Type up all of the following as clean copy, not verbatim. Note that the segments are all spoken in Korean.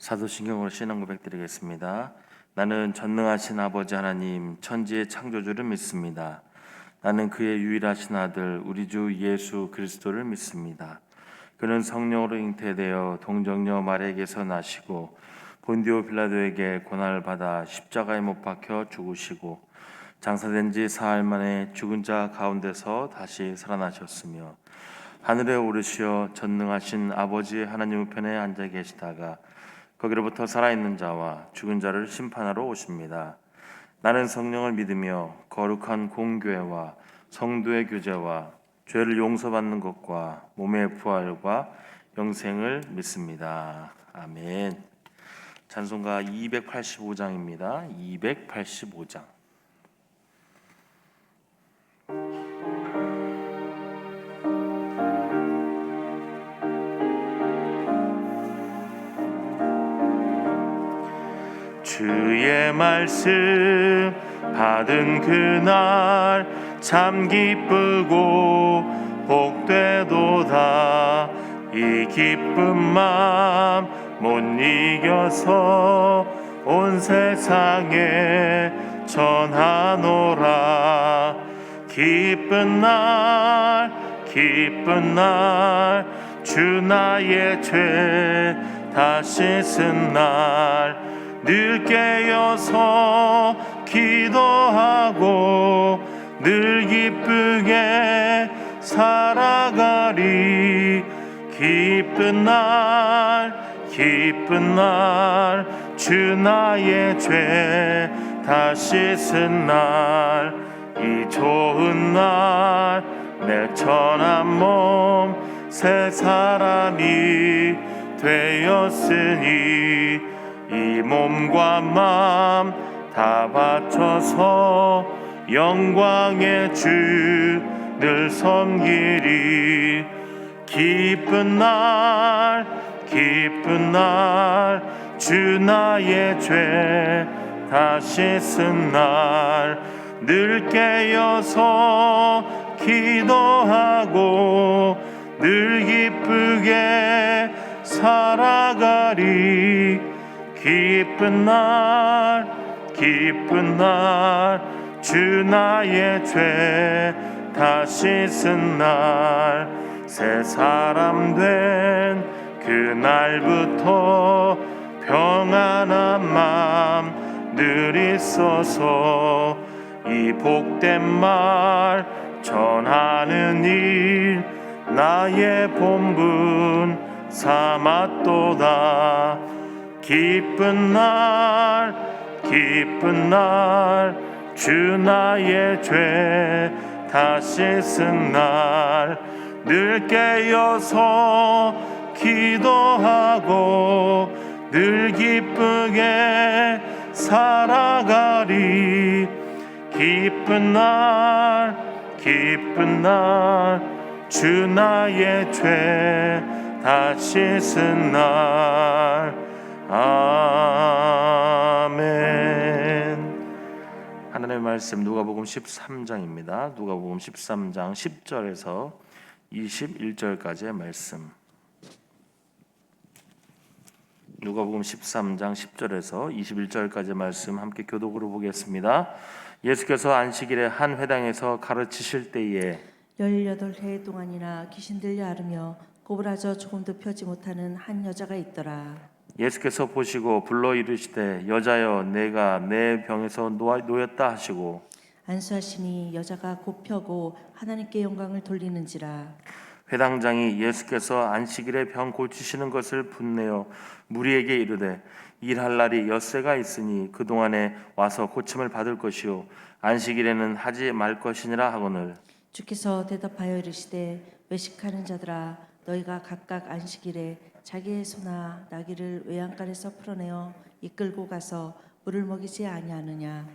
사도신경으로 신앙 고백 드리겠습니다. 나는 전능하신 아버지 하나님 천지의 창조주를 믿습니다. 나는 그의 유일하신 아들 우리 주 예수 그리스도를 믿습니다. 그는 성령으로 잉태되어 동정녀 마리아에게서 나시고 본디오 빌라도에게 고난을 받아 십자가에 못 박혀 죽으시고 장사된 지 사흘 만에 죽은 자 가운데서 다시 살아나셨으며 하늘에 오르시어 전능하신 아버지 하나님 우편에 앉아 계시다가 거기로부터 살아있는 자와 죽은 자를 심판하러 오십니다. 나는 성령을 믿으며 거룩한 공교회와 성도의 교제와 죄를 용서받는 것과 몸의 부활과 영생을 믿습니다. 아멘. 찬송가 285장입니다. 285장. 주의 말씀 받은 그날 참 기쁘고 복되도다. 이 기쁜 마음 못 이겨서 온 세상에 전하노라. 기쁜 날 주 나의 죄 다 씻은 날 늘 깨어서 기도하고 늘 기쁘게 살아가리. 기쁜 날 주 나의 죄 다 씻은 날 이 좋은 날 내 천한 몸 새 사람이 되었으니 이 몸과 마음 다 바쳐서 영광의 주를 섬기리. 기쁜 날 주 나의 죄 다 씻은 날 늘 깨어서 기도하고 늘 기쁘게 살아가리. 기쁜 날 주 나의 죄 다 씻은 날 새 사람 된 그날부터 평안한 마음 늘 있어서 이 복된 말 전하는 일 나의 본분 삼았도다. 기쁜 날 주 나의 죄 다 씻은 날 늘 깨어서 기도하고 늘 기쁘게 살아가리. 기쁜 날 주 나의 죄 다 씻은 날. 아멘. 하나님의 말씀 누가복음 13장입니다. 누가복음 13장 10절에서 21절까지의 말씀. 누가복음 13장 10절에서 21절까지의 말씀 함께 교독으로 보겠습니다. 예수께서 안식일에 한 회당에서 가르치실 때에 18해 동안이나 귀신 들려 앓으며 꼬부라져 조금도 펴지 못하는 한 여자가 있더라. 예수께서 보시고 불러 이르시되 여자여 내가 내 병에서 놓였다 하시고 안수하시니 여자가 곧 펴고 하나님께 영광을 돌리는지라. 회당장이 예수께서 안식일에 병 고치시는 것을 분내어 무리에게 이르되 일할 날이 엿새가 있으니 그동안에 와서 고침을 받을 것이요 안식일에는 하지 말 것이니라 하거늘. 주께서 대답하여 이르시되 외식하는 자들아 너희가 각각 안식일에 자기의 소나 나귀를 외양간에서 풀어내어 이끌고 가서 물을 먹이지 아니하느냐.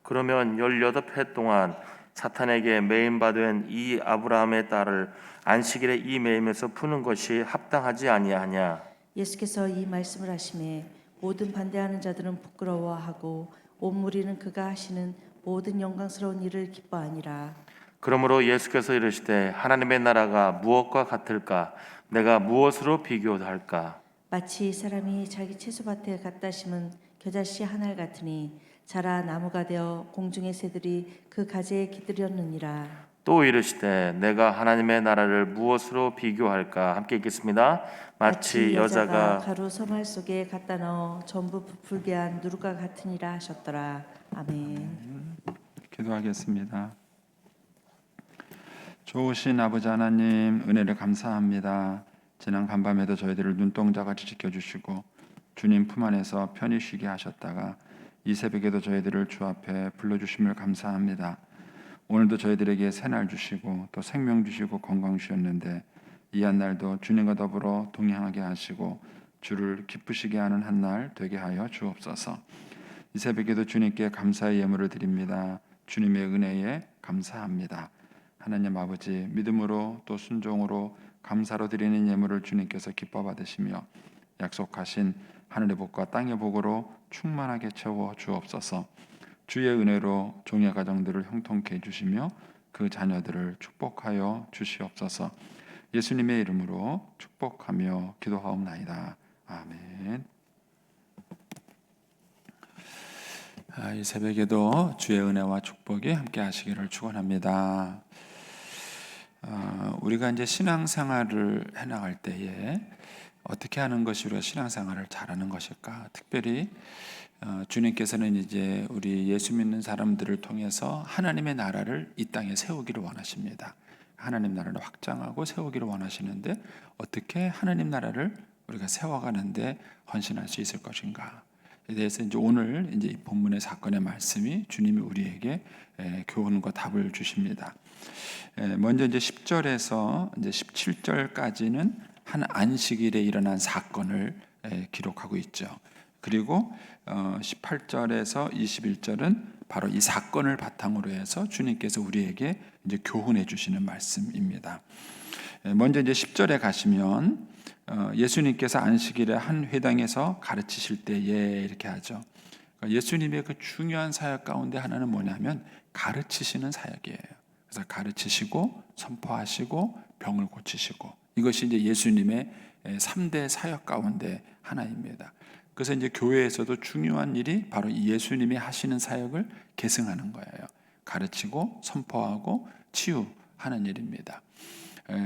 그러면 18해 동안 사탄에게 매임받은 이 아브라함의 딸을 안식일에 이 매임에서 푸는 것이 합당하지 아니하냐. 예수께서 이 말씀을 하시매 모든 반대하는 자들은 부끄러워하고 온 무리는 그가 하시는 모든 영광스러운 일을 기뻐하니라. 그러므로 예수께서 이르시되 하나님의 나라가 무엇과 같을까? 내가 무엇으로 비교할까? 마치 사람이 자기 채소밭에 갖다 심은 겨자씨 한 알 같으니 자라 나무가 되어 공중의 새들이 그 가지에 깃들였느니라. 또 이르시되 내가 하나님의 나라를 무엇으로 비교할까? 함께 읽겠습니다. 마치 여자가 가루 서말 속에 갖다 넣어 전부 부풀게 한 누룩과 같으니라 하셨더라. 아멘. 기도하겠습니다. 좋으신 아버지 하나님, 은혜를 감사합니다. 지난 간밤에도 저희들을 눈동자같이 지켜주시고 주님 품 안에서 편히 쉬게 하셨다가 이 새벽에도 저희들을 주 앞에 불러주심을 감사합니다. 오늘도 저희들에게 새날 주시고 또 생명 주시고 건강 주셨는데 이 한 날도 주님과 더불어 동행하게 하시고 주를 기쁘시게 하는 한 날 되게 하여 주옵소서. 이 새벽에도 주님께 감사의 예물을 드립니다. 주님의 은혜에 감사합니다. 하나님 아버지, 믿음으로 또 순종으로 감사로 드리는 예물을 주님께서 기뻐 받으시며 약속하신 하늘의 복과 땅의 복으로 충만하게 채워 주옵소서. 주의 은혜로 종의 가정들을 형통케 해주시며 그 자녀들을 축복하여 주시옵소서. 예수님의 이름으로 축복하며 기도하옵나이다. 아멘. 이 새벽에도 주의 은혜와 축복이 함께 하시기를 축원합니다. 우리가 이제 신앙생활을 해나갈 때에 어떻게 하는 것이 우리가 신앙생활을 잘하는 것일까? 특별히 주님께서는 이제 우리 예수 믿는 사람들을 통해서 하나님의 나라를 이 땅에 세우기를 원하십니다. 하나님 나라를 확장하고 세우기를 원하시는데 어떻게 하나님 나라를 우리가 세워가는데 헌신할 수 있을 것인가? 에 대해서 이제 오늘 이제 이 본문의 사건의 말씀이 주님이 우리에게 교훈과 답을 주십니다. 먼저 이제 10절에서 이제 17절까지는 한 안식일에 일어난 사건을 기록하고 있죠. 그리고 18절에서 21절은 바로 이 사건을 바탕으로 해서 주님께서 우리에게 이제 교훈해 주시는 말씀입니다. 먼저 이제 10절에 가시면 예수님께서 안식일에 한 회당에서 가르치실 때에 이렇게 하죠. 예수님의 그 중요한 사역 가운데 하나는 뭐냐면 가르치시는 사역이에요. 그래서 가르치시고 선포하시고 병을 고치시고 이것이 이제 예수님의 3대 사역 가운데 하나입니다. 그래서 이제 교회에서도 중요한 일이 바로 예수님이 하시는 사역을 계승하는 거예요. 가르치고 선포하고 치유하는 일입니다.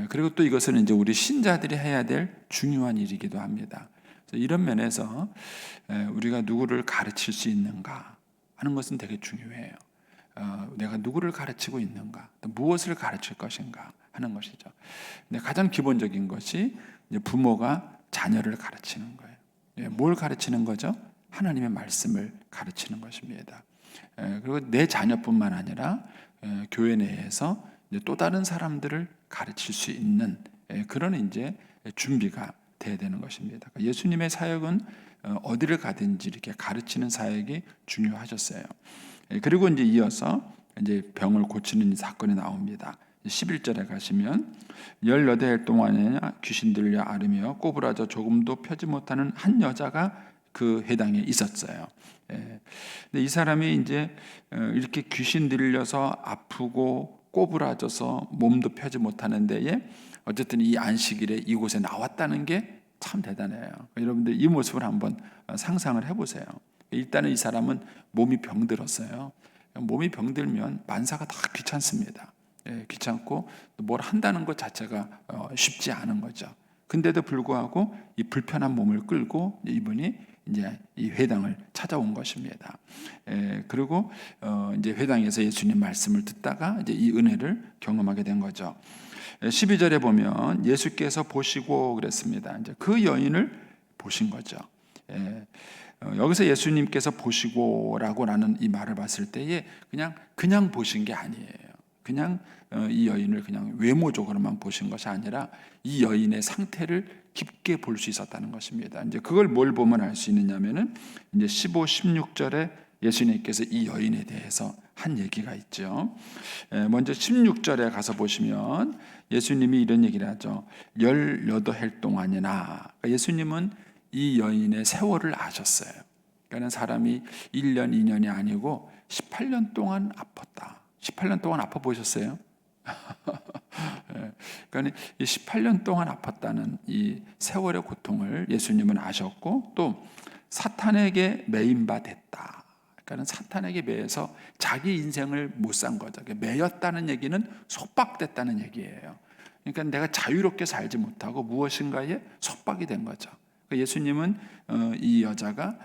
그리고 또 이것은 이제 우리 신자들이 해야 될 중요한 일이기도 합니다. 그래서 이런 면에서 우리가 누구를 가르칠 수 있는가 하는 것은 되게 중요해요. 내가 누구를 가르치고 있는가, 또 무엇을 가르칠 것인가 하는 것이죠. 근데 가장 기본적인 것이 이제 부모가 자녀를 가르치는 거예요. 뭘 가르치는 거죠? 하나님의 말씀을 가르치는 것입니다. 그리고 내 자녀뿐만 아니라 교회 내에서 또 다른 사람들을 가르칠 수 있는 그런 이제 준비가 돼야 되는 것입니다. 예수님의 사역은 어디를 가든지 이렇게 가르치는 사역이 중요하셨어요. 그리고 이제 이어서 이제 병을 고치는 사건이 나옵니다. 11절에 가시면 18해 동안에 귀신 들려 앓으며 꼬부라져 조금도 펴지 못하는 한 여자가 그 회당에 있었어요. 근데 이 사람이 이제 이렇게 귀신 들려서 아프고 꼬부라져서 몸도 펴지 못하는 데에 어쨌든 이 안식일에 이곳에 나왔다는 게 참 대단해요. 여러분들 이 모습을 한번 상상을 해보세요. 일단은 이 사람은 몸이 병들었어요. 몸이 병들면 만사가 다 귀찮습니다. 귀찮고 뭘 한다는 것 자체가 쉽지 않은 거죠. 근데도 불구하고 이 불편한 몸을 끌고 이분이 이제 이 회당을 찾아온 것입니다. 그리고 이제 회당에서 예수님 말씀을 듣다가 이제 이 은혜를 경험하게 된 거죠. 12절에 보면 예수께서 보시고 그랬습니다. 이제 그 여인을 보신 거죠. 여기서 예수님께서 보시고라고라는 이 말을 봤을 때에 그냥 보신 게 아니에요. 그냥 이 여인을 그냥 외모적으로만 보신 것이 아니라 이 여인의 상태를 깊게 볼 수 있었다는 것입니다. 이제 그걸 뭘 보면 알 수 있느냐면은 이제 15, 16절에 예수님께서 이 여인에 대해서 한 얘기가 있죠. 먼저 16절에 가서 보시면 예수님이 이런 얘기를 하죠. 18해 동안이나 예수님은 이 여인의 세월을 아셨어요. 그러니까 사람이 1년, 2년이 아니고 18년 동안 아팠다. 18년 동안 아파 보셨어요? 그러니까 이 18년 동안 아팠다는 이 세월의 고통을 예수님은 아셨고 또 사탄에게 매인 바 됐다. 그러니까 사탄에게 매여서 자기 인생을 못 산 거죠. 매였다는 얘기는 속박됐다는 얘기예요. 그러니까 내가 자유롭게 살지 못하고 무엇인가에 속박이 된 거죠. 예수님은 이 여자가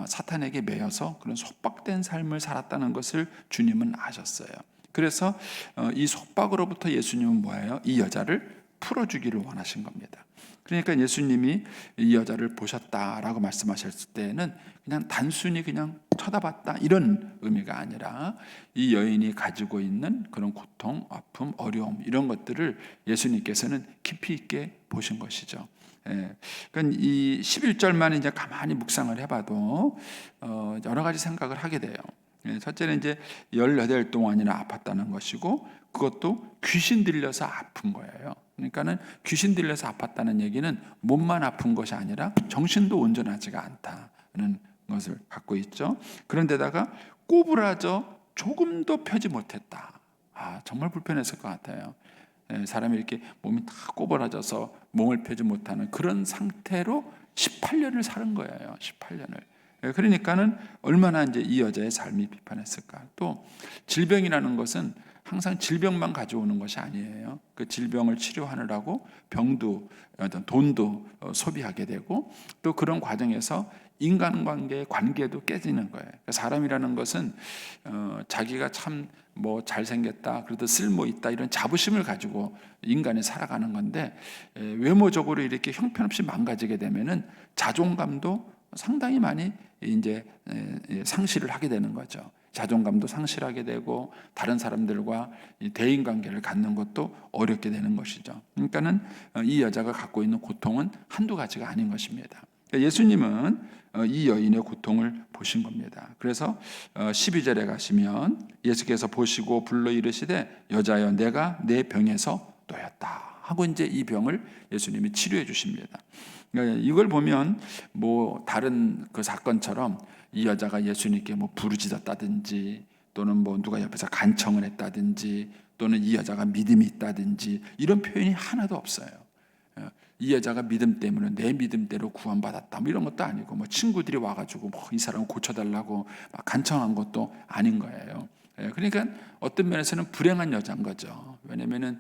사탄에게 매여서 그런 속박된 삶을 살았다는 것을 주님은 아셨어요. 그래서 이 속박으로부터 예수님은 뭐예요? 이 여자를 풀어주기를 원하신 겁니다. 그러니까 예수님이 이 여자를 보셨다라고 말씀하셨을 때는 그냥 단순히 그냥 쳐다봤다 이런 의미가 아니라 이 여인이 가지고 있는 그런 고통, 아픔, 어려움 이런 것들을 예수님께서는 깊이 있게 보신 것이죠. 그러니까 이 11절만 이제 가만히 묵상을 해봐도 여러 가지 생각을 하게 돼요. 첫째는 이제 18일 동안이나 아팠다는 것이고 그것도 귀신 들려서 아픈 거예요. 그러니까는 귀신 들려서 아팠다는 얘기는 몸만 아픈 것이 아니라 정신도 온전하지가 않다는 것을 갖고 있죠. 그런데다가 꼬부라져 조금도 펴지 못했다. 정말 불편했을 것 같아요. 사람이 이렇게 몸이 다 꼬부라져서 몸을 펴지 못하는 그런 상태로 18년을 사는 거예요. 18년을. 그러니까는 얼마나 이제 이 여자의 삶이 비판했을까. 또 질병이라는 것은 항상 질병만 가져오는 것이 아니에요. 그 질병을 치료하느라고 병도 어떤 돈도 소비하게 되고 또 그런 과정에서 인간관계의 관계도 깨지는 거예요. 사람이라는 것은 자기가 참 뭐 잘생겼다, 그래도 쓸모 있다 이런 자부심을 가지고 인간이 살아가는 건데 외모적으로 이렇게 형편없이 망가지게 되면은 자존감도 상당히 많이 이제 상실을 하게 되는 거죠. 자존감도 상실하게 되고 다른 사람들과 대인 관계를 갖는 것도 어렵게 되는 것이죠. 그러니까는 이 여자가 갖고 있는 고통은 한두 가지가 아닌 것입니다. 예수님은 이 여인의 고통을 보신 겁니다. 그래서 12절에 가시면 예수께서 보시고 불러 이르시되 여자여 내가 내 병에서 놓였다 하고 이제 이 병을 예수님이 치료해 주십니다. 이걸 보면 뭐 다른 그 사건처럼 이 여자가 예수님께 뭐 부르짖었다든지 또는 뭐 누가 옆에서 간청을 했다든지 또는 이 여자가 믿음이 있다든지 이런 표현이 하나도 없어요. 이 여자가 믿음 때문에 내 믿음대로 구원받았다 뭐 이런 것도 아니고 뭐 친구들이 와가지고 뭐 이 사람을 고쳐달라고 막 간청한 것도 아닌 거예요. 그러니까 어떤 면에서는 불행한 여자인 거죠. 왜냐면은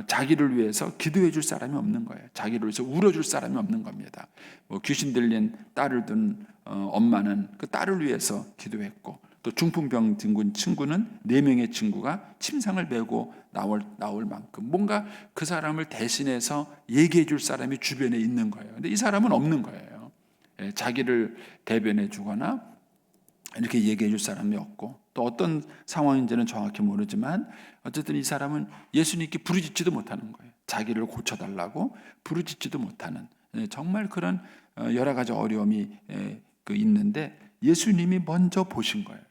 자기를 위해서 기도해 줄 사람이 없는 거예요. 자기를 위해서 울어줄 사람이 없는 겁니다. 뭐 귀신 들린 딸을 둔 엄마는 그 딸을 위해서 기도했고 또 중풍병 든 친구는 4명의 친구가 침상을 메고 나올 만큼 뭔가 그 사람을 대신해서 얘기해 줄 사람이 주변에 있는 거예요. 근데 이 사람은 없는 거예요. 자기를 대변해 주거나 이렇게 얘기해 줄 사람이 없고 또 어떤 상황인지는 정확히 모르지만 어쨌든 이 사람은 예수님께 부르짖지도 못하는 거예요. 자기를 고쳐달라고 부르짖지도 못하는 정말 그런 여러 가지 어려움이 있는데 예수님이 먼저 보신 거예요.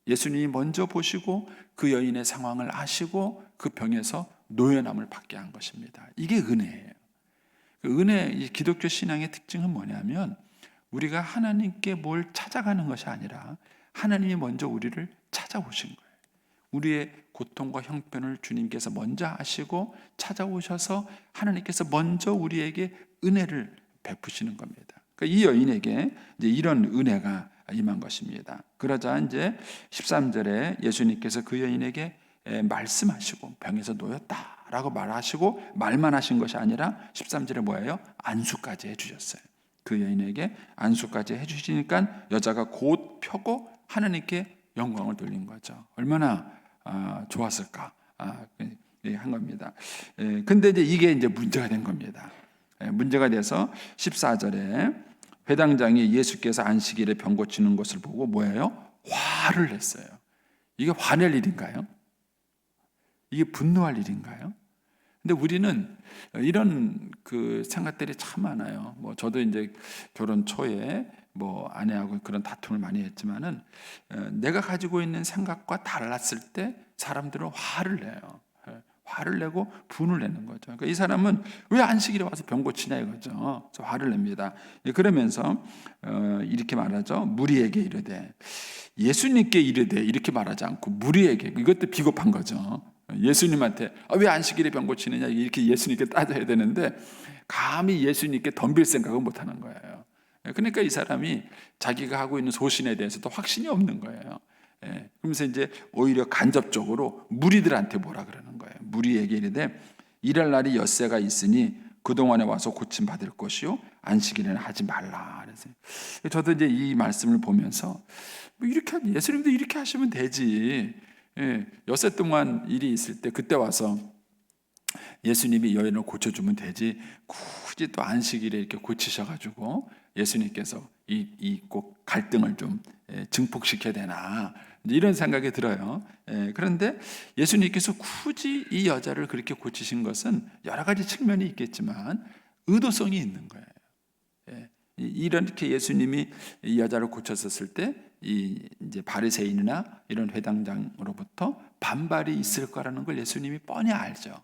예수님이 먼저 보시고 그 여인의 상황을 아시고 그 병에서 노연함을 받게 한 것입니다. 이게 은혜예요. 그 은혜, 이 기독교 신앙의 특징은 뭐냐면 우리가 하나님께 뭘 찾아가는 것이 아니라 하나님이 먼저 우리를 찾아오신 거예요. 우리의 고통과 형편을 주님께서 먼저 아시고 찾아오셔서 하나님께서 먼저 우리에게 은혜를 베푸시는 겁니다. 그러니까 이 여인에게 이제 이런 은혜가 임한 것입니다. 그러자 이제 13절에 예수님께서 그 여인에게 말씀하시고 병에서 놓였다라고 말하시고 말만 하신 것이 아니라 13절에 뭐예요? 안수까지 해주셨어요. 그 여인에게 안수까지 해주시니까 여자가 곧 펴고 하나님께 영광을 돌린 거죠. 얼마나 좋았을까 한 겁니다. 근데 이제 이게 문제가 된 겁니다. 문제가 돼서 14절에 회당장이 예수께서 안식일에 병 고치는 것을 보고 뭐예요? 화를 냈어요. 이게 화낼 일인가요? 이게 분노할 일인가요? 근데 우리는 이런 그 생각들이 참 많아요. 뭐 저도 이제 결혼 초에 뭐 아내하고 그런 다툼을 많이 했지만은 내가 가지고 있는 생각과 달랐을 때 사람들은 화를 내요. 화를 내고 분을 내는 거죠. 그러니까 이 사람은 왜 안식일에 와서 병 고치냐 이거죠. 그래서 화를 냅니다. 그러면서 이렇게 말하죠. 무리에게 이르되 예수님께 이르되 이렇게 말하지 않고 무리에게 이것도 비겁한 거죠. 예수님한테 왜 안식일에 병 고치느냐 이렇게 예수님께 따져야 되는데 감히 예수님께 덤빌 생각은 못하는 거예요. 그러니까 이 사람이 자기가 하고 있는 소신에 대해서도 확신이 없는 거예요. 그러면서 이제 오히려 간접적으로 무리들한테 뭐라 그러는 거예요. 무리에게 이르되 일할 날이 엿새가 있으니 그동안에 와서 고침 받을 것이요 안식일에는 하지 말라. 그래서 저도 이제 이 말씀을 보면서 뭐 이렇게 예수님도 이렇게 하시면 되지. 엿새 동안 일이 있을 때 그때 와서 예수님이 여인을 고쳐주면 되지. 굳이 또 안식일에 이렇게 고치셔가지고 예수님께서 이 꼭 갈등을 좀 증폭시켜야 되나 이런 생각이 들어요. 그런데 예수님께서 굳이 이 여자를 그렇게 고치신 것은 여러 가지 측면이 있겠지만 의도성이 있는 거예요. 이렇게 예수님이 이 여자를 고쳤었을 때 이제 바리새인이나 이런 회당장으로부터 반발이 있을 거라는 걸 예수님이 뻔히 알죠.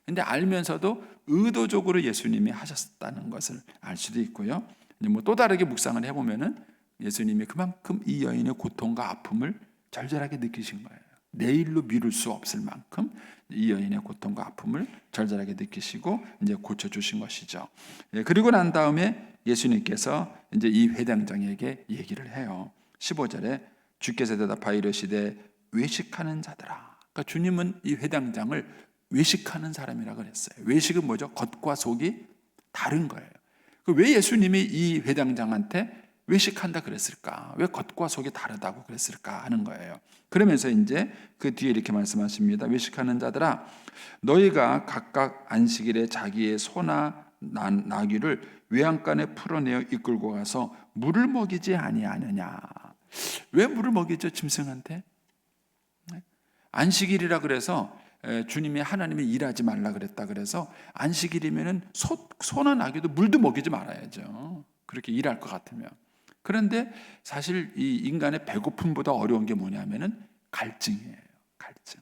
근데 알면서도 의도적으로 예수님이 하셨다는 것을 알 수도 있고요. 뭐 또 다르게 묵상을 해보면은 예수님이 그만큼 이 여인의 고통과 아픔을 절절하게 느끼신 거예요. 내일로 미룰 수 없을 만큼 이 여인의 고통과 아픔을 절절하게 느끼시고 이제 고쳐주신 것이죠. 그리고 난 다음에 예수님께서 이제 이 회당장에게 얘기를 해요. 15절에 주께서 대답하여 이르시되 외식하는 자들아. 그러니까 주님은 이 회당장을 외식하는 사람이라고 그랬어요. 외식은 뭐죠? 겉과 속이 다른 거예요. 왜 예수님이 이 회당장한테 외식한다 그랬을까? 왜 겉과 속이 다르다고 그랬을까 하는 거예요. 그러면서 이제 그 뒤에 이렇게 말씀하십니다. 외식하는 자들아, 너희가 각각 안식일에 자기의 소나 나귀를 외양간에 풀어내어 이끌고 가서 물을 먹이지 아니하느냐? 왜 물을 먹이죠? 짐승한테? 안식일이라 그래서 주님이 하나님이 일하지 말라 그랬다 그래서 안식일이면은 소나 나귀도 물도 먹이지 말아야죠. 그렇게 일할 것 같으면. 그런데 사실 이 인간의 배고픔보다 어려운 게 뭐냐면은 갈증이에요. 갈증.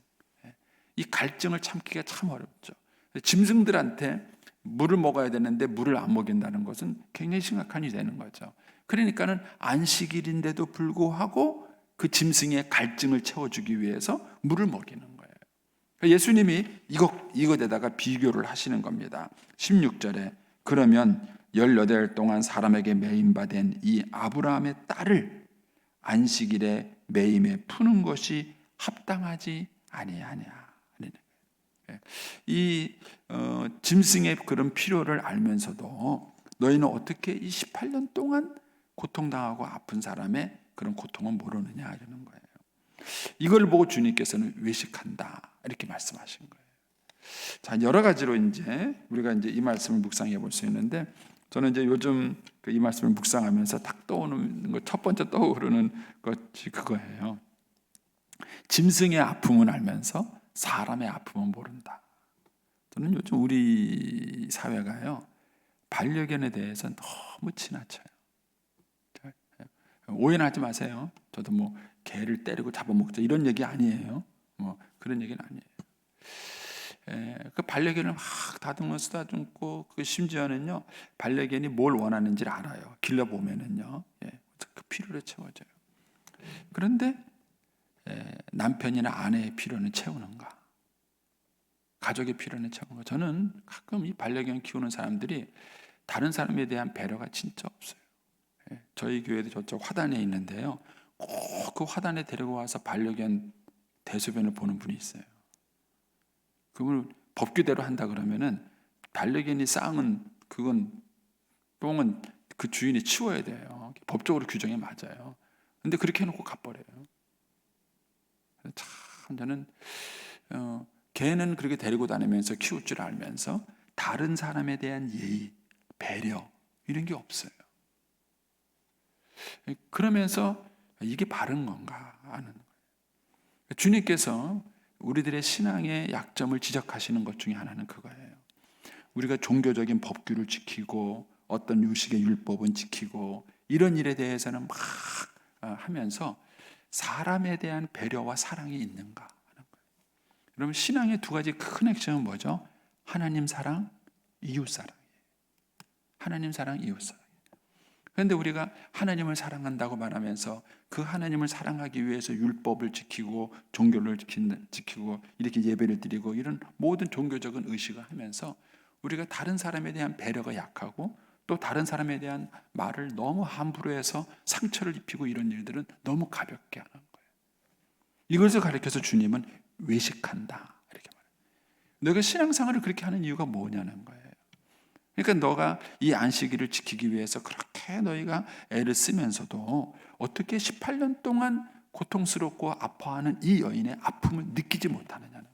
이 갈증을 참기가 참 어렵죠. 짐승들한테 물을 먹어야 되는데 물을 안 먹인다는 것은 굉장히 심각한 일이 되는 거죠. 그러니까는 안식일인데도 불구하고 그 짐승의 갈증을 채워주기 위해서 물을 먹이는 거예요. 예수님이 이것에다가 비교를 하시는 겁니다. 16절에 그러면 18일 동안 사람에게 매임받은 이 아브라함의 딸을 안식일에 매임에 푸는 것이 합당하지 아니하냐. 이 짐승의 그런 필요를 알면서도 너희는 어떻게 이 18년 동안 고통당하고 아픈 사람의 그런 고통은 모르느냐 이러는 거예요. 이걸 보고 주님께서는 외식한다 이렇게 말씀하신 거예요. 자, 여러 가지로 이제 우리가 이제 이 말씀을 묵상해 볼 수 있는데 저는 이제 요즘 이 말씀을 묵상하면서 딱 떠오르는 것, 첫 번째 떠오르는 것이 그거예요. 짐승의 아픔은 알면서 사람의 아픔은 모른다. 저는 요즘 우리 사회가요 반려견에 대해서 너무 지나쳐요. 오해는 하지 마세요. 저도 뭐 개를 때리고 잡아먹자 이런 얘기 아니에요. 뭐 그런 얘기는 아니에요. 그 반려견을 막 다듬어 쓰다듬고 그 심지어는요 반려견이 뭘 원하는지를 알아요. 길러보면은요 그 필요를 채워줘요. 그런데 남편이나 아내의 필요는 채우는가? 가족의 필요는 채우는가? 저는 가끔 이 반려견 키우는 사람들이 다른 사람에 대한 배려가 진짜 없어요. 저희 교회도 저쪽 화단에 있는데요. 꼭 그 화단에 데리고 와서 반려견 대소변을 보는 분이 있어요. 그걸 법규대로 한다 그러면은 반려견이 쌍은 그건 똥은 그 주인이 치워야 돼요. 법적으로 규정에 맞아요. 근데 그렇게 해놓고 가버려요. 참 저는 개는 그렇게 데리고 다니면서 키울 줄 알면서 다른 사람에 대한 예의, 배려 이런 게 없어요. 그러면서 이게 바른 건가 하는 거예요. 주님께서 우리들의 신앙의 약점을 지적하시는 것 중에 하나는 그거예요. 우리가 종교적인 법규를 지키고 어떤 유식의 율법은 지키고 이런 일에 대해서는 막 하면서 사람에 대한 배려와 사랑이 있는가 하는 거예요. 여러분 신앙의 두 가지 큰 핵심은 뭐죠? 하나님 사랑, 이웃 사랑이에요. 하나님 사랑, 이웃 사랑. 그런데 우리가 하나님을 사랑한다고 말하면서 그 하나님을 사랑하기 위해서 율법을 지키고 종교를 지키고 이렇게 예배를 드리고 이런 모든 종교적인 의식을 하면서 우리가 다른 사람에 대한 배려가 약하고 또 다른 사람에 대한 말을 너무 함부로 해서 상처를 입히고 이런 일들은 너무 가볍게 하는 거예요. 이것을 가르쳐서 주님은 외식한다 이렇게 말해요. 너가 신앙생활을 그렇게 하는 이유가 뭐냐는 거예요. 그러니까 너가 이 안식일을 지키기 위해서 그렇게 너희가 애를 쓰면서도 어떻게 18년 동안 고통스럽고 아파하는 이 여인의 아픔을 느끼지 못하느냐는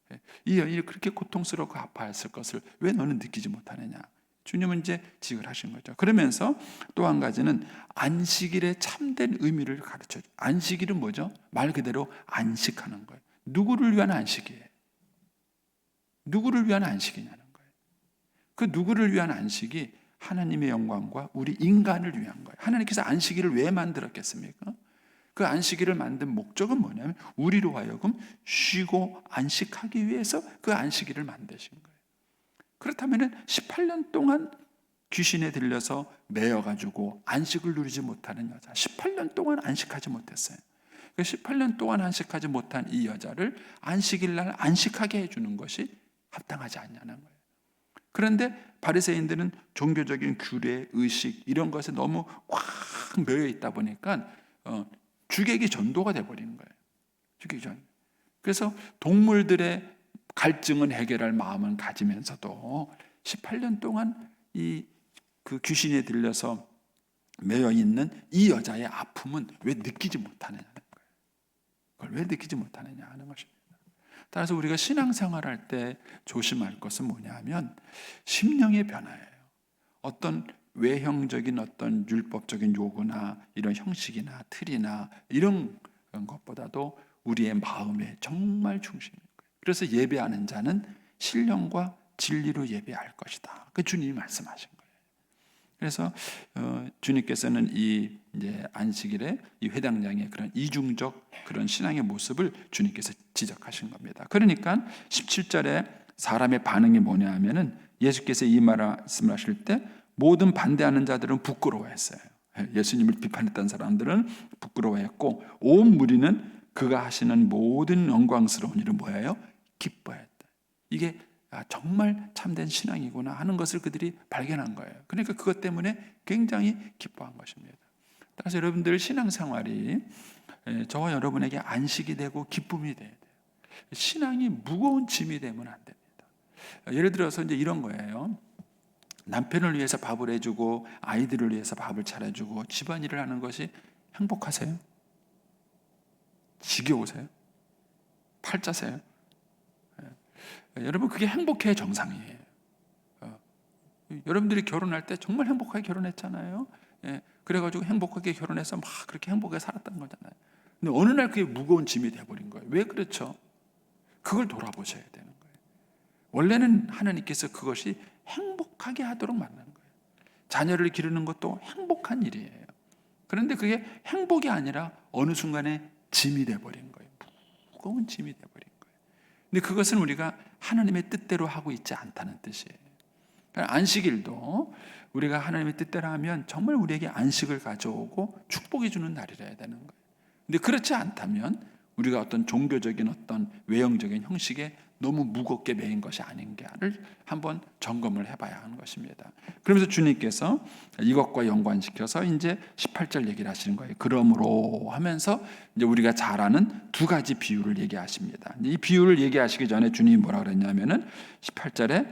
거예요. 이 여인이 그렇게 고통스럽고 아파했을 것을 왜 너는 느끼지 못하느냐. 주님은 이제 지적을 하신 거죠. 그러면서 또 한 가지는 안식일의 참된 의미를 가르쳐줘요. 안식일은 뭐죠? 말 그대로 안식하는 거예요. 누구를 위한 안식이에요? 누구를 위한 안식이냐는 거예요. 그 누구를 위한 안식이 하나님의 영광과 우리 인간을 위한 거예요. 하나님께서 안식일을 왜 만들었겠습니까? 그 안식일을 만든 목적은 뭐냐면 우리로 하여금 쉬고 안식하기 위해서 그 안식일을 만드신 거예요. 그렇다면 18년 동안 귀신에 들려서 매여가지고 안식을 누리지 못하는 여자, 18년 동안 안식하지 못했어요. 그 18년 동안 안식하지 못한 이 여자를 안식일 날 안식하게 해주는 것이 합당하지 않냐는 거예요. 그런데 바리새인들은 종교적인 규례, 의식 이런 것에 너무 꽉 매여 있다 보니까 주객이 전도가 돼버리는 거예요. 주객이 전. 그래서 동물들의 갈증은 해결할 마음은 가지면서도 18년 동안 그 귀신에 들려서 매여 있는 이 여자의 아픔은 왜 느끼지 못하느냐는 거예요. 그걸 왜 느끼지 못하느냐 하는 것입니다. 따라서 우리가 신앙생활할 때 조심할 것은 뭐냐면 심령의 변화예요. 어떤 외형적인 어떤 율법적인 요구나 이런 형식이나 틀이나 이런 것보다도 우리의 마음에 정말 중심인 거예요. 그래서 예배하는 자는 신령과 진리로 예배할 것이다. 그 주님이 말씀하신 거예요. 그래서 주님께서는 이제 안식일에 이 회당장의 그런 이중적 그런 신앙의 모습을 주님께서 지적하신 겁니다. 그러니까 17절에 사람의 반응이 뭐냐 하면은 예수께서 이 말씀을 하실 때 모든 반대하는 자들은 부끄러워했어요. 예수님을 비판했던 사람들은 부끄러워했고 온 무리는 그가 하시는 모든 영광스러운 일은 뭐예요? 기뻐했다. 이게 정말 참된 신앙이구나 하는 것을 그들이 발견한 거예요. 그러니까 그것 때문에 굉장히 기뻐한 것입니다. 따라서 여러분들 신앙생활이 저와 여러분에게 안식이 되고 기쁨이 돼야 돼요. 신앙이 무거운 짐이 되면 안 됩니다. 예를 들어서 이제 이런 거예요. 남편을 위해서 밥을 해주고 아이들을 위해서 밥을 차려주고 집안일을 하는 것이 행복하세요? 지겨우세요? 팔자세요? 여러분 그게 행복해야 정상이에요. 여러분들이 결혼할 때 정말 행복하게 결혼했잖아요. 그래가지고 행복하게 결혼해서 막 그렇게 행복하게 살았던 거잖아요. 근데 어느 날 그게 무거운 짐이 돼버린 거예요. 왜 그렇죠? 그걸 돌아보셔야 되는 거예요. 원래는 하나님께서 그것이 행복하게 하도록 만든 거예요. 자녀를 기르는 것도 행복한 일이에요. 그런데 그게 행복이 아니라 어느 순간에 짐이 돼버린 거예요. 무거운 짐이 돼버린 거예요. 근데 그것은 우리가 하나님의 뜻대로 하고 있지 않다는 뜻이에요. 그러니까 안식일도 우리가 하나님의 뜻대로 하면 정말 우리에게 안식을 가져오고 축복이 주는 날이라야 되는 거예요. 근데 그렇지 않다면 우리가 어떤 종교적인 어떤 외형적인 형식에 너무 무겁게 매인 것이 아닌가를 한번 점검을 해봐야 하는 것입니다. 그러면서 주님께서 이것과 연관시켜서 이제 18절 얘기를 하시는 거예요. 그러므로 하면서 이제 우리가 잘 아는 두 가지 비유를 얘기하십니다. 이 비유를 얘기하시기 전에 주님이 뭐라 그랬냐면은 18절에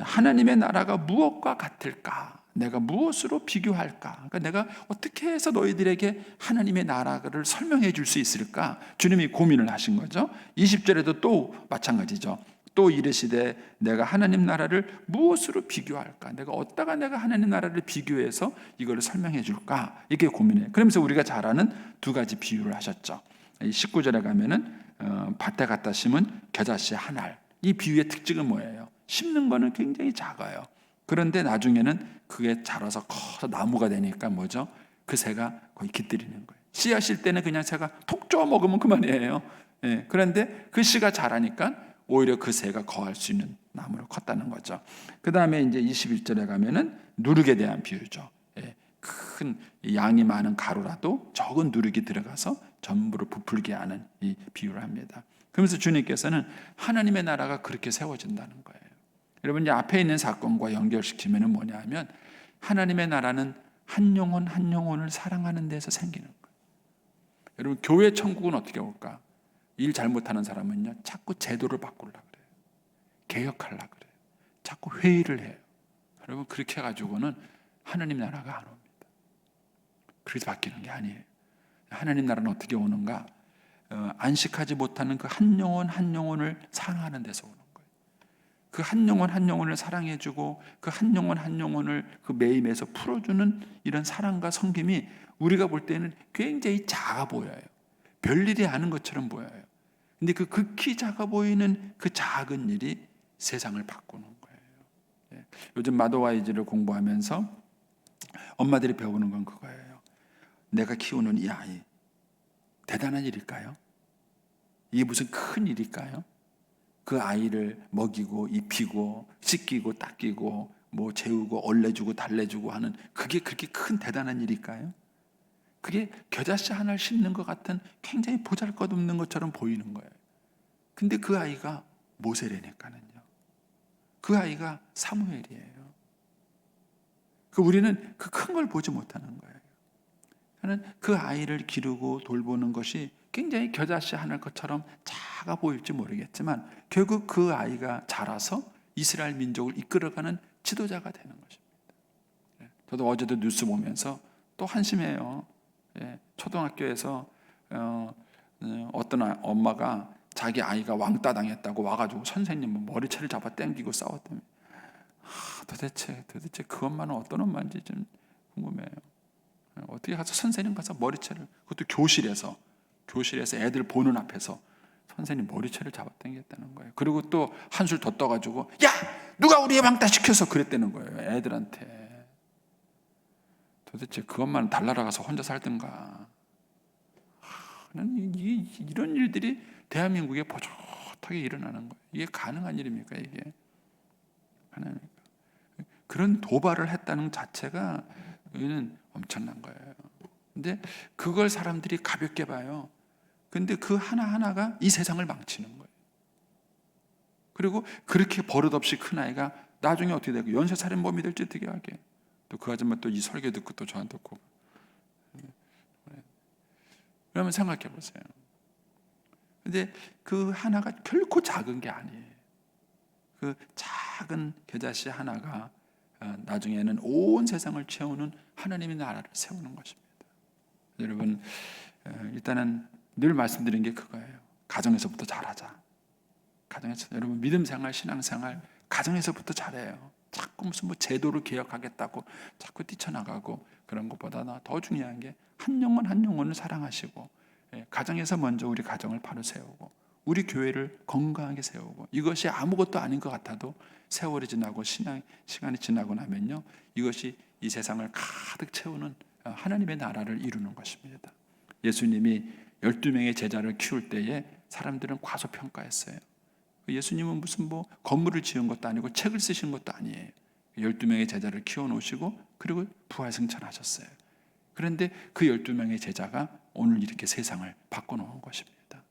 하나님의 나라가 무엇과 같을까? 내가 무엇으로 비교할까? 그러니까 내가 어떻게 해서 너희들에게 하나님의 나라를 설명해 줄 수 있을까? 주님이 고민을 하신 거죠. 20절에도 또 마찬가지죠. 또 이르시되 내가 하나님 나라를 무엇으로 비교할까? 내가 어디다가 내가 하나님 나라를 비교해서 이걸 설명해 줄까? 이렇게 고민해요. 그러면서 우리가 잘 아는 두 가지 비유를 하셨죠. 19절에 가면은 밭에 갖다 심은 겨자씨 한 알. 이 비유의 특징은 뭐예요? 심는 거는 굉장히 작아요. 그런데 나중에는 그게 자라서 커서 나무가 되니까 뭐죠? 그 새가 거의 깃들이는 거예요. 씨앗일 때는 그냥 새가 톡 쪼아 먹으면 그만이에요. 그런데 그 씨가 자라니까 오히려 그 새가 거할 수 있는 나무로 컸다는 거죠. 그 다음에 이제 21절에 가면은 누룩에 대한 비유죠. 큰 양이 많은 가루라도 적은 누룩이 들어가서 전부를 부풀게 하는 이 비유를 합니다. 그러면서 주님께서는 하나님의 나라가 그렇게 세워진다는 거예요. 여러분, 이제 앞에 있는 사건과 연결시키면 뭐냐 하면 하나님의 나라는 한 영혼 한 영혼을 사랑하는 데서 생기는 거예요. 여러분, 교회 천국은 어떻게 올까? 일 잘못하는 사람은요, 자꾸 제도를 바꾸려고 그래요. 개혁하려고 그래요. 자꾸 회의를 해요. 여러분, 그렇게 해가지고는 하나님 나라가 안 옵니다. 그래서 바뀌는 게 아니에요. 하나님 나라는 어떻게 오는가? 안식하지 못하는 그 한 영혼 한 영혼을 사랑하는 데서 오는 거예요. 그 한 영혼 한 영혼을 사랑해주고 그 한 영혼 한 영혼을 그 매임에서 풀어주는 이런 사랑과 섬김이 우리가 볼 때는 굉장히 작아 보여요. 별일이 아닌 것처럼 보여요. 근데 그 극히 작아 보이는 그 작은 일이 세상을 바꾸는 거예요. 요즘 마더와이즈를 공부하면서 엄마들이 배우는 건 그거예요. 내가 키우는 이 아이 대단한 일일까요? 이게 무슨 큰 일일까요? 그 아이를 먹이고 입히고 씻기고 닦이고 뭐 재우고 얼레주고 달래주고 하는 그게 그렇게 큰 대단한 일일까요? 그게 겨자씨 하나를 씹는 것 같은 굉장히 보잘것없는 것처럼 보이는 거예요. 근데 그 아이가 모세라니까는요. 그 아이가 사무엘이에요. 우리는 그 큰 걸 보지 못하는 거예요. 저는 그 아이를 기르고 돌보는 것이 굉장히 겨자씨 하나 것처럼 작아 보일지 모르겠지만 결국 그 아이가 자라서 이스라엘 민족을 이끌어가는 지도자가 되는 것입니다. 저도 어제도 뉴스 보면서 또 한심해요. 초등학교에서 어떤 엄마가 자기 아이가 왕따 당했다고 와가지고 선생님 머리채를 잡아 당기고 싸웠다며. 도대체 그 엄마는 어떤 엄마인지 좀 궁금해요. 어떻게 가서 선생님 가서 머리채를, 그것도 교실에서 애들 보는 앞에서 선생님 머리채를 잡아 당겼다는 거예요. 그리고 또 한술 더 떠가지고 야 누가 우리 애 왕따 시켜서 그랬다는 거예요. 애들한테. 도대체 그 엄마는 달나라 가서 혼자 살든가. 이런 일들이 대한민국에 버젓하게 일어나는 거예요. 이게 가능한 일입니까? 이게 가능합니까? 그런 도발을 했다는 자체가 여기는 엄청난 거예요. 근데 그걸 사람들이 가볍게 봐요. 근데 그 하나하나가 이 세상을 망치는 거예요. 그리고 그렇게 버릇없이 큰 아이가 나중에 어떻게 되고 연쇄살인범이 될지 어떻게 하게. 또 그 아줌마 또 이 설교 듣고 또 저한테 고. 그러면 생각해 보세요. 근데 그 하나가 결코 작은 게 아니에요. 그 작은 겨자씨 하나가 나중에는 온 세상을 채우는 하나님의 나라를 세우는 것입니다. 여러분, 일단은 늘 말씀드린 게 그거예요. 가정에서부터 잘하자. 가정에서 여러분 믿음 생활, 신앙 생활 가정에서부터 잘해요. 자꾸 무슨 제도를 개혁하겠다고 자꾸 뛰쳐나가고 그런 것보다 더 중요한 게 한 영혼 한 영혼을 사랑하시고 가정에서 먼저 우리 가정을 바로 세우고 우리 교회를 건강하게 세우고 이것이 아무것도 아닌 것 같아도 세월이 지나고 시간이 지나고 나면요 이것이 이 세상을 가득 채우는 하나님의 나라를 이루는 것입니다. 예수님이 12명의 제자를 키울 때에 사람들은 과소평가했어요. 예수님은 무슨 건물을 지은 것도 아니고 책을 쓰신 것도 아니에요. 12명의 제자를 키워놓으시고 그리고 부활승천하셨어요. 그런데 그 12명의 제자가 오늘 이렇게 세상을 바꿔놓은 것입니다.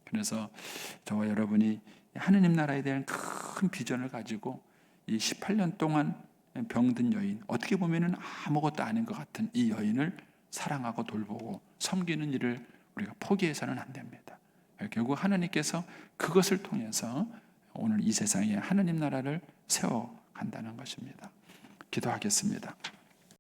그래서 저와 여러분이 하느님 나라에 대한 큰 비전을 가지고 이 18년 동안 병든 여인, 어떻게 보면 아무것도 아닌 것 같은 이 여인을 사랑하고 돌보고 섬기는 일을 우리가 포기해서는 안 됩니다. 결국 하나님께서 그것을 통해서 오늘 이 세상에 하나님 나라를 세워간다는 것입니다. 기도하겠습니다.